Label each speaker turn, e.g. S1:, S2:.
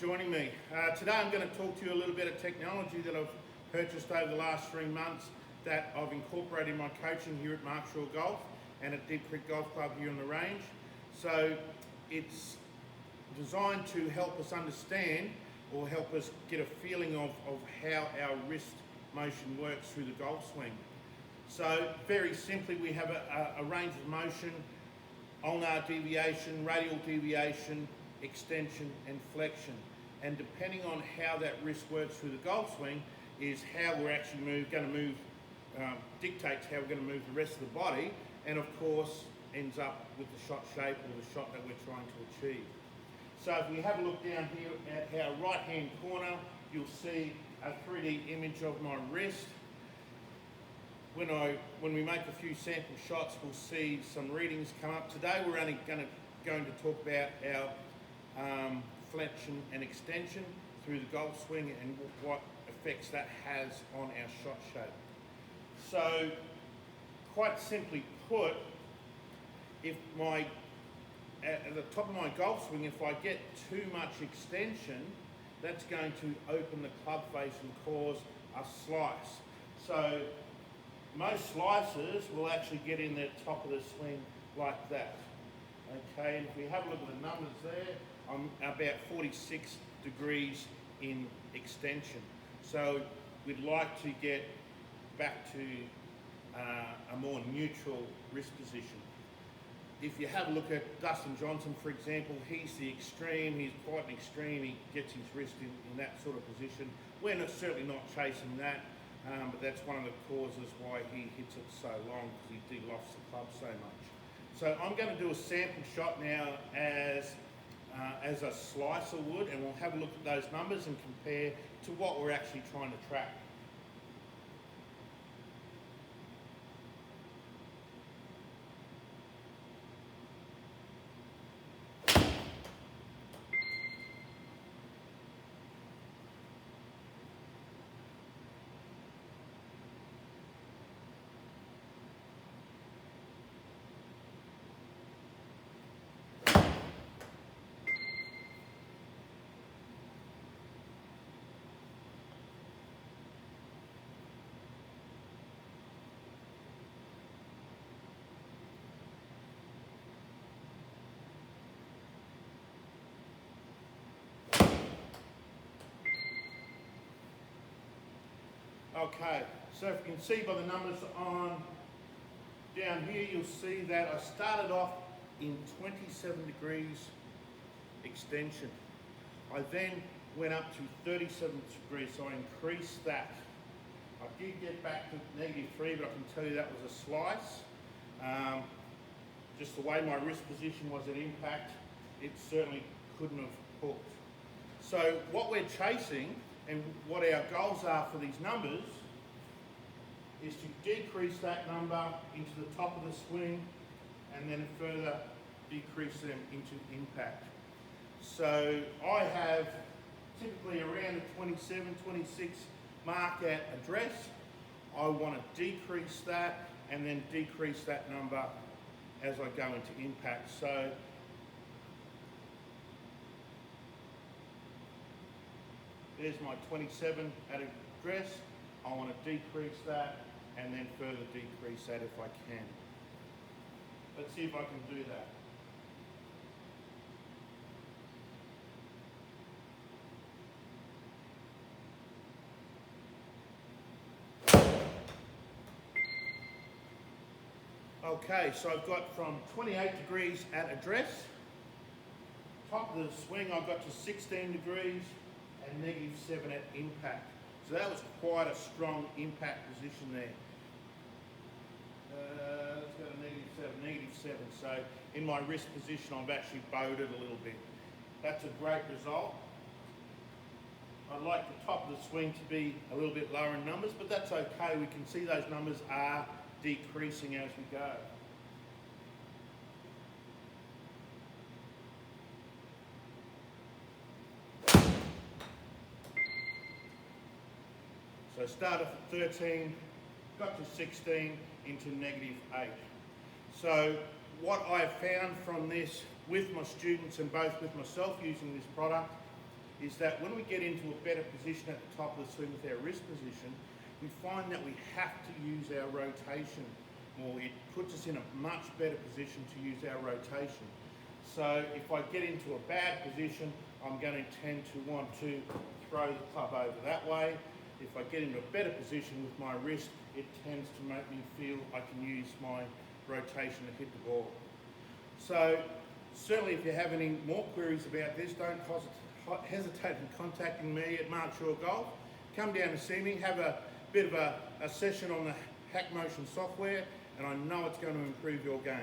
S1: joining me. Today I'm going to talk to you a little bit of technology that I've purchased over the last 3 months that I've incorporated in my coaching here at Markshaw Golf and at Deep Creek Golf Club here on the range. So it's designed to help us understand or help us get a feeling of how our wrist motion works through the golf swing. So very simply, we have a range of motion: ulnar deviation, radial deviation, extension and flexion. And depending on how that wrist works through the golf swing is how we're actually dictates how we're going to move the rest of the body, and of course ends up with the shot shape or the shot that we're trying to achieve. So if we have a look down here at our right hand corner, you'll see a 3D image of my wrist. When we make a few sample shots, we'll see some readings come up. Today we're only going to talk about our flexion and extension through the golf swing and what effects that has on our shot shape. So quite simply put, if at the top of my golf swing, if I get too much extension, that's going to open the club face and cause a slice. So most slices will actually get in the top of the swing like that. Okay, and if we have a look at the numbers there, I'm about 46 degrees in extension. So we'd like to get back to a more neutral wrist position. If you have a look at Dustin Johnson, for example, he's the extreme, he's quite an extreme, he gets his wrist in that sort of position. We're certainly not chasing that, but that's one of the causes why he hits it so long, because he de-lofts the club so much. So I'm going to do a sample shot now as a slicer would, and we'll have a look at those numbers and compare to what we're actually trying to track. Okay, so if you can see by the numbers on down here, you'll see that I started off in 27 degrees extension. I then went up to 37 degrees, so I increased that. I did get back to -3, but I can tell you that was a slice. Just the way my wrist position was at impact, it certainly couldn't have hooked. So what we're chasing and what our goals are for these numbers is to decrease that number into the top of the swing and then further decrease them into impact. So I have typically around the 27, 26 mark at address. I want to decrease that and then decrease that number as I go into impact. So there's my 27 at address. I want to decrease that and then further decrease that if I can. Let's see if I can do that. Okay, so I've got from 28 degrees at address, top of the swing I got to 16 degrees, and -7 at impact. So that was quite a strong impact position there. Let's go to -7. So in my wrist position, I've actually bowed it a little bit. That's a great result. I'd like the top of the swing to be a little bit lower in numbers, but that's okay. We can see those numbers are decreasing as we go. So started at 13, got to 16, into -8. So what I have found from this with my students and both with myself using this product is that when we get into a better position at the top of the swing with our wrist position, we find that we have to use our rotation more. It puts us in a much better position to use our rotation. So if I get into a bad position, I'm going to tend to want to throw the club over that way. If I get into a better position with my wrist, it tends to make me feel I can use my rotation to hit the ball. So certainly if you have any more queries about this, don't hesitate in contacting me at Mark Shaw Golf. Come down and see me, have a bit of a session on the Hackmotion software, and I know it's going to improve your game.